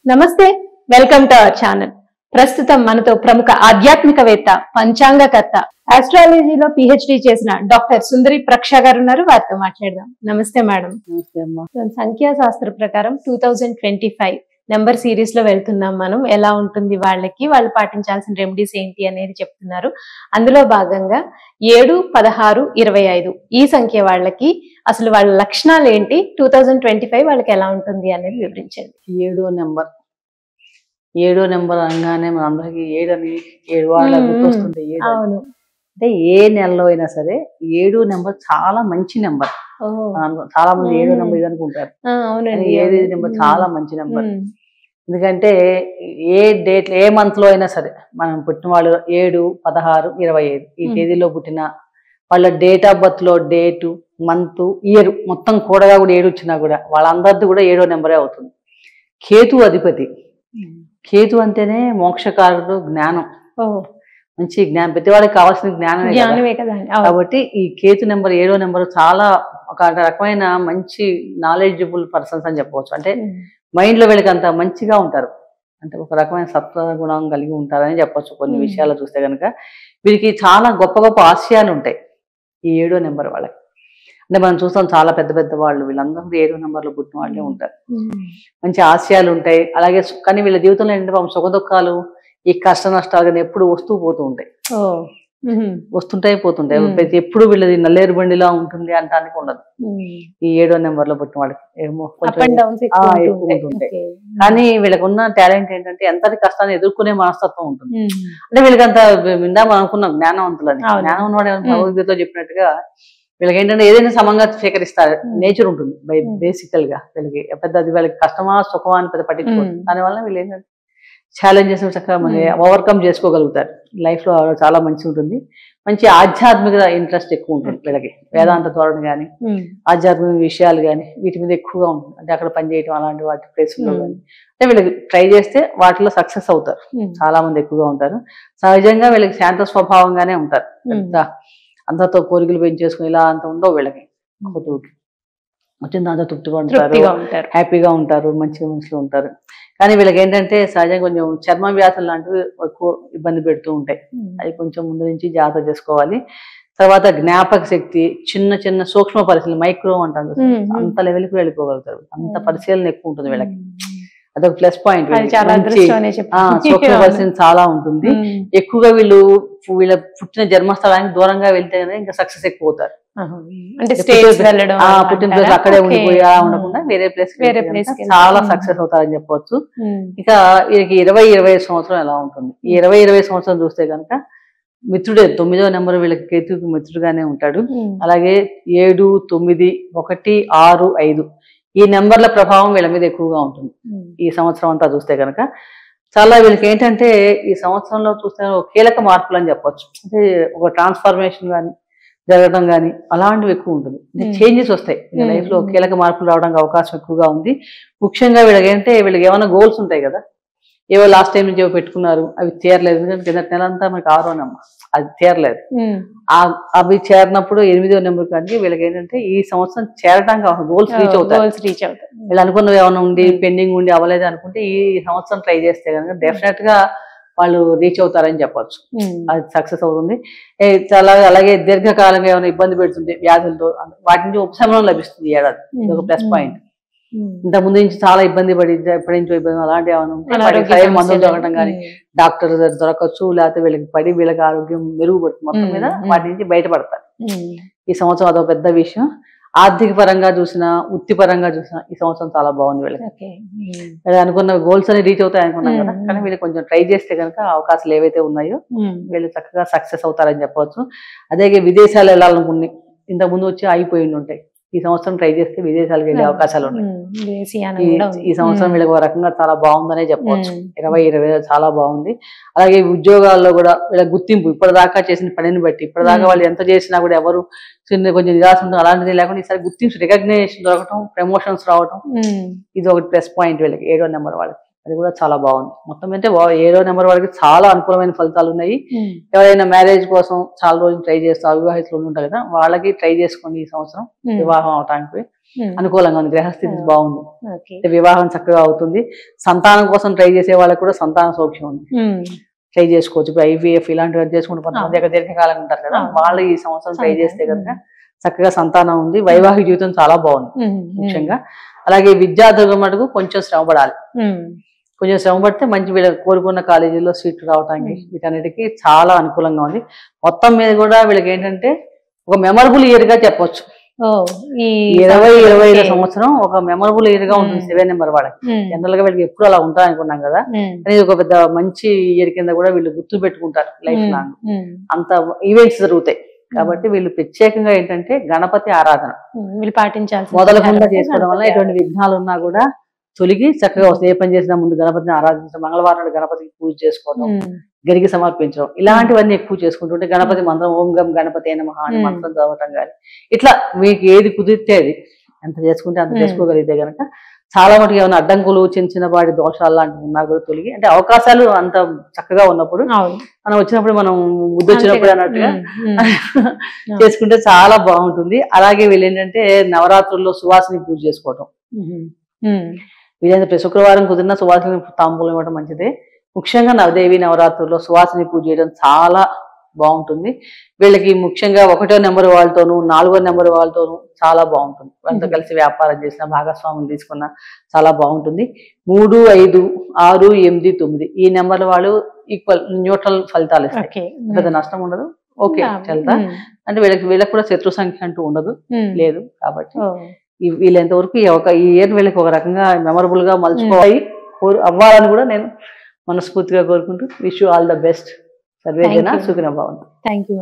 నమస్తే, welcome to our channel. ప్రస్తుతం మనతో ప్రముఖ ఆధ్యాత్మికవేత్త, పంచాంగకర్త, ఆస్ట్రాలజీలో పిహెచ్డి చేసిన డాక్టర్ సుందరి ప్రక్ష గారు ఉన్నారు. వారితో మాట్లాడదాం. నమస్తే మేడం. సంఖ్యాశాస్త్ర ప్రకారం 2025 నెంబర్ సిరీస్ లో వెళ్తున్నాం మనం. ఎలా ఉంటుంది వాళ్ళకి, వాళ్ళు పాటించాల్సిన రెమెడీస్ ఏంటి అనేది చెప్తున్నారు. అందులో భాగంగా 7, 16, 25 ఈ సంఖ్య వాళ్ళకి అసలు వాళ్ళ లక్షణాలు ఏంటి, 2025 వాళ్ళకి ఎలా ఉంటుంది అనేది వివరించండి. ఏడో నెంబర్ అనగానే మన అందరికి 7 అని 7 వాళ్ళ గుర్తొస్తుంది. అవును, అంటే ఏ నెలలో అయినా సరే 7 నెంబర్ చాలా మంచి నెంబర్. చాలా మంది 7 నెంబర్ ఇది అనుకుంటారు. 7 నెంబర్ చాలా మంచి నెంబర్. ఎందుకంటే ఏ డేట్ ఏ మంత్ లో అయినా సరే మనం పుట్టిన వాళ్ళు 7, 16, 25 ఈ తేదీలో పుట్టిన వాళ్ళ డేట్ ఆఫ్ బర్త్ లో డేటు, మంత్, ఇయర్ మొత్తం కూడగా కూడా 7 వచ్చినా కూడా వాళ్ళందరిది కూడా 7వ నెంబరే అవుతుంది. కేతు అధిపతి. కేతు అంటేనే మోక్షకారుడు, జ్ఞానం, మంచి జ్ఞానం, ప్రతి వాడికి కావాల్సిన జ్ఞానమే కదా. కాబట్టి ఈ కేతు నెంబర్ 7వ నెంబర్ చాలా ఒక రకమైన మంచి నాలెడ్జబుల్ పర్సన్స్ అని చెప్పవచ్చు. అంటే మైండ్ లో వీళ్ళకి అంత మంచిగా ఉంటారు, అంటే ఒక రకమైన సత్వ గుణం కలిగి ఉంటారని చెప్పొచ్చు. కొన్ని విషయాలు చూస్తే కనుక వీరికి చాలా గొప్ప గొప్ప ఆశయాలు ఉంటాయి ఈ 7వ నెంబర్ వాళ్ళకి. అంటే మనం చూస్తాం చాలా పెద్ద పెద్ద వాళ్ళు వీళ్ళందరూ 7వ నెంబర్లో పుట్టిన వాళ్ళే ఉంటారు. మంచి ఆశయాలు ఉంటాయి. అలాగే కానీ వీళ్ళ జీవితంలో ఏంటంటే సుఖ దుఃఖాలు, ఈ కష్ట నష్టాలు కానీ ఎప్పుడు వస్తూ పోతూ ఉంటాయి, వస్తుంటాయి పోతుంటాయి. ఎప్పుడు వీళ్ళది నల్లేరు బండిలా ఉంటుంది అంటానికి ఉండదు. ఈ 7వ నెంబర్లో పుట్టిన వాళ్ళకి ఏమో కొంచెం ఎక్కువ ఉంటుంటాయి. కానీ వీళ్ళకి ఉన్న టాలెంట్ ఏంటంటే ఎంతటి కష్టాన్ని ఎదుర్కొనే మనస్తత్వం ఉంటుంది. అంటే వీళ్ళకి అంత ఇందాక అనుకున్నాం జ్ఞానవంతులని. జ్ఞానం ఉన్నవాడు భగవద్గీతలో చెప్పినట్టుగా వీళ్ళకి ఏంటంటే ఏదైనా సమంగా స్వీకరిస్తారు. నేచర్ ఉంటుంది బేసికల్ గా వీళ్ళకి. పెద్ద అది వాళ్ళకి కష్టమా సుఖమా అని పెద్ద పట్టించుకోరు. దానివల్ల వీళ్ళు ఏంటంటే ఛాలెంజెస్ చక్కగా మన ఓవర్కమ్ చేసుకోగలుగుతారు. లైఫ్ లో చాలా మంచి ఉంటుంది. మంచి ఆధ్యాత్మిక ఇంట్రెస్ట్ ఎక్కువ ఉంటుంది వీళ్ళకి. వేదాంత ధోరణి కానీ, ఆధ్యాత్మిక విషయాలు కానీ వీటి మీద ఎక్కువగా ఉంటుంది. అంటే అక్కడ పనిచేయటం అలాంటి వాటి ప్లేస్లో కానీ అంటే వీళ్ళకి ట్రై చేస్తే వాటిలో సక్సెస్ అవుతారు. చాలా మంది ఎక్కువగా ఉంటారు. సహజంగా వీళ్ళకి శాంత స్వభావంగానే ఉంటారు. పెద్ద అందరితో కోరికలు పెంచేసుకుని ఇలా అంత ఉండవు వీళ్ళకి. వచ్చిన దాంతో తృప్తిగా ఉంటారు, హ్యాపీగా ఉంటారు, మంచిగా మనుషులు ఉంటారు. కానీ వీళ్ళకి ఏంటంటే సహజంగా కొంచెం చర్మ వ్యాధులు లాంటివి ఎక్కువ ఇబ్బంది పెడుతూ ఉంటాయి. అవి కొంచెం ముందు నుంచి జాగ్రత్త చేసుకోవాలి. తర్వాత జ్ఞాపక శక్తి, చిన్న చిన్న సూక్ష్మ పరిశీలన, మైక్రో అంటారు, అంత లెవెల్కి వెళ్ళిపోగలుగుతారు. అంత పరిశీలన ఎక్కువ ఉంటుంది వీళ్ళకి. అదొక ప్లస్ పాయింట్. సూక్ష్మ పరిశీలన చాలా ఉంటుంది. ఎక్కువగా వీళ్ళ పుట్టిన జన్మస్థలానికి దూరంగా వెళ్తే ఇంకా సక్సెస్ ఎక్కువ అవుతారు. పుట్టిన ప్లేస్ అక్కడే ఉండిపోయి అలా ఉండకుండా వేరే ప్లేస్ చాలా సక్సెస్ అవుతారని చెప్పవచ్చు. ఇక వీరికి 20-25 సంవత్సరం ఎలా ఉంటుంది? ఈ 20-25 సంవత్సరం చూస్తే కనుక మిత్రుడే 9వ నెంబర్ వీళ్ళకి కేతుకి మిత్రుడుగానే ఉంటాడు. అలాగే 7, 9, 1, 6, 5 ఈ నెంబర్ల ప్రభావం వీళ్ళ మీద ఎక్కువగా ఉంటుంది ఈ సంవత్సరం అంతా చూస్తే కనుక. చాలా వీళ్ళకి ఏంటంటే ఈ సంవత్సరంలో చూస్తే కీలక మార్పులు అని చెప్పొచ్చు. అంటే ఒక ట్రాన్స్ఫర్మేషన్ కానీ జరగడం కానీ అలాంటివి ఎక్కువ ఉంటుంది. చేంజెస్ వస్తాయి లైఫ్ లో, కీలక మార్పులు రావడానికి అవకాశం ఎక్కువగా ఉంది. ముఖ్యంగా వీళ్ళకి ఏంటంటే వీళ్ళకి ఏమైనా గోల్స్ ఉంటాయి కదా, ఏవో లాస్ట్ టైం నుంచి ఏవో పెట్టుకున్నారు, అవి తీరలేదు. ఎందుకంటే కింద నెలంతా మనకి 6వ నెంబర్, అది తీరలేదు. అవి చేరినప్పుడు 8వ నెంబర్ కానీ వీళ్ళకి ఏంటంటే ఈ సంవత్సరం చేరడానికి గోల్స్ రీచ్ అవుతారు. వీళ్ళు అనుకున్నవి ఏమైనా ఉండి పెండింగ్ ఉండి అవ్వలేదు అనుకుంటే ఈ సంవత్సరం ట్రై చేస్తే కనుక డెఫినెట్ గా వాళ్ళు రీచ్ అవుతారని చెప్పొచ్చు. అది సక్సెస్ అవుతుంది. చాలా అలాగే దీర్ఘకాలంగా ఏమైనా ఇబ్బంది పెడుతుంది వ్యాధులతో, వాటి నుంచి ఉపశమనం లభిస్తుంది ఈ ఏడాది. ఇది ఒక ప్లస్ పాయింట్. ఇంత ముందు నుంచి చాలా ఇబ్బంది పడి ఎప్పటి నుంచో ఇబ్బంది అలాంటి ఏమైనా మందులు దొరకడం కానీ, డాక్టర్ దొరకచ్చు, లేకపోతే వీళ్ళకి ఆరోగ్యం మెరుగుపడుతుంది. మొత్తం మీద వాటి నుంచి బయటపడతారు ఈ సంవత్సరం. అదొక పెద్ద విషయం. ఆర్థిక పరంగా చూసినా, వృత్తిపరంగా చూసినా ఈ సంవత్సరం చాలా బాగుంది వీళ్ళకి. అనుకున్న గోల్స్ అని రీచ్ అవుతాయి అనుకున్నాం కదా, కానీ వీళ్ళు కొంచెం ట్రై చేస్తే కనుక అవకాశాలు ఏవైతే ఉన్నాయో వీళ్ళు చక్కగా సక్సెస్ అవుతారని చెప్పవచ్చు. అదే విదేశాలు వెళ్ళాలనుకుని ఇంతకు ముందు వచ్చి అయిపోయి ఉంటాయి, ఈ సంవత్సరం ట్రై చేస్తే విదేశాలకు వెళ్ళే అవకాశాలు ఉన్నాయి. ఈ సంవత్సరం వీళ్ళకి ఒక రకంగా చాలా బాగుందనే చెప్పవచ్చు. 20-25 చాలా బాగుంది. అలాగే ఉద్యోగాల్లో కూడా వీళ్ళ గుర్తింపు, ఇప్పటిదాకా చేసిన పనిని బట్టి, ఇప్పటిదాకా వాళ్ళు ఎంత చేసినా కూడా ఎవరు కొంచెం నిరాశ ఉంటుంది అలాంటిది లేకుండా ఈసారి గుర్తింపు, రికగ్నేషన్ దొరకటం, ప్రమోషన్స్ రావటం, ఇది ఒకటి ప్లస్ పాయింట్ వీళ్ళకి 7వ నెంబర్ వాళ్ళకి. అది కూడా చాలా బాగుంది. మొత్తం అంటే 7వ నెంబర్ వాళ్ళకి చాలా అనుకూలమైన ఫలితాలు ఉన్నాయి. ఎవరైనా మ్యారేజ్ కోసం చాలా రోజులు ట్రై చేస్తూ అవివాహితులు ఉంటారు కదా, వాళ్ళకి ట్రై చేసుకోండి ఈ సంవత్సరం వివాహం అవటానికి. అనుకూలంగా ఉంది, గ్రహస్థితి బాగుంది, ఓకే. వివాహం చక్కగా అవుతుంది. సంతానం కోసం ట్రై చేసే వాళ్ళకి కూడా సంతాన సౌఖ్యం ఉంది, ట్రై చేసుకోవచ్చు. ఇప్పుడు IVF ఇలాంటివి చేసుకుంటూ కొంతమంది దగ్గర దీర్ఘకాలంగా ఉంటారు కదా, వాళ్ళు ఈ సంవత్సరం ట్రై చేస్తే కనుక చక్కగా సంతానం ఉంది. వైవాహిక జీవితం చాలా బాగుంది ముఖ్యంగా. అలాగే విద్యార్థుల మటుకు కొంచెం శ్రమ పడాలి, కొంచెం శ్రమ పడితే మంచి వీళ్ళకి కోరుకున్న కాలేజీలో సీట్లు రావడానికి వీటన్నిటికీ చాలా అనుకూలంగా ఉంది. మొత్తం మీద కూడా వీళ్ళకి ఏంటంటే ఒక మెమరబుల్ ఇయర్ గా చెప్పొచ్చు. 2025 సంవత్సరం ఒక మెమరబుల్ ఇయర్ గా ఉంటుంది 7 నెంబర్ వాళ్ళకి. జనరల్ గా వీళ్ళకి ఎప్పుడు అలా ఉంటారు అనుకున్నాం కదా, అనేది ఒక పెద్ద మంచి ఇయర్ కింద కూడా వీళ్ళు గుర్తు పెట్టుకుంటారు లైఫ్ లాంగ్. అంత ఈవెంట్స్ జరుగుతాయి కాబట్టి వీళ్ళు ప్రత్యేకంగా ఏంటంటే గణపతి ఆరాధన వీళ్ళు పాటించాలి, మొదలకుండా చేసుకోవడం వల్ల ఎటువంటి విఘ్నాలు ఉన్నా కూడా తొలగి చక్కగా వస్తుంది. ఏ పని చేసినా ముందు గణపతిని ఆరాధించడం, మంగళవారం నాడు గణపతికి పూజ చేసుకోవడం, గరికి సమర్పించడం, ఇలాంటివన్నీ ఎక్కువ చేసుకుంటుంటే గణపతి మంత్రం ఓం గం గణపతి నమః అని మంత్రం చదవటం కానీ ఇట్లా మీకు ఏది కుదిరితే అది ఎంత చేసుకుంటే అంత చేసుకోగలిగితే కనుక చాలా మటుకు ఏమైనా అడ్డంకులు చిన్న చిన్నపాటి దోషాలు లాంటివి ఉన్నా కూడా తొలగి, అంటే అవకాశాలు అంత చక్కగా ఉన్నప్పుడు మనం వచ్చినప్పుడు మనం బుద్ధి వచ్చినప్పుడు అన్నట్టుగా చేసుకుంటే చాలా బాగుంటుంది. అలాగే వీళ్ళు ఏంటంటే నవరాత్రుల్లో సువాసిని పూజ చేసుకోవటం, వీలైతే ప్రతి శుక్రవారం కుదిరిన సువాసిని తాంబూలం ఇవ్వడం మంచిదే. ముఖ్యంగా నవదేవి నవరాత్రుల్లో సువాసిని పూజ చేయడం చాలా బాగుంటుంది. వీళ్ళకి ముఖ్యంగా 1వ నెంబర్ వాళ్ళతోనూ 4వ నెంబర్ వాళ్ళతోనూ చాలా బాగుంటుంది. వాళ్ళతో కలిసి వ్యాపారం చేసిన, భాగస్వాములు తీసుకున్న చాలా బాగుంటుంది. 3, 5, 6, 8, 9 ఈ నెంబర్ల వాళ్ళు ఈక్వల్ న్యూట్రల్ ఫలితాలు ఇస్తాయి, పెద్ద నష్టం ఉండదు. ఓకే చల్తా అంటే వీళ్ళకి కూడా శత్రు సంఖ్య అంటూ ఉండదు లేదు. కాబట్టి వీళ్ళంత వరకు ఈ ఇయర్ వీళ్ళకి ఒక రకంగా మెమరబుల్ గా మలుచుకోవాలి అవ్వాలని కూడా నేను మనస్ఫూర్తిగా కోరుకుంటూ wish you all the best. Survey జన సుఖినో భవంతు. Thank you.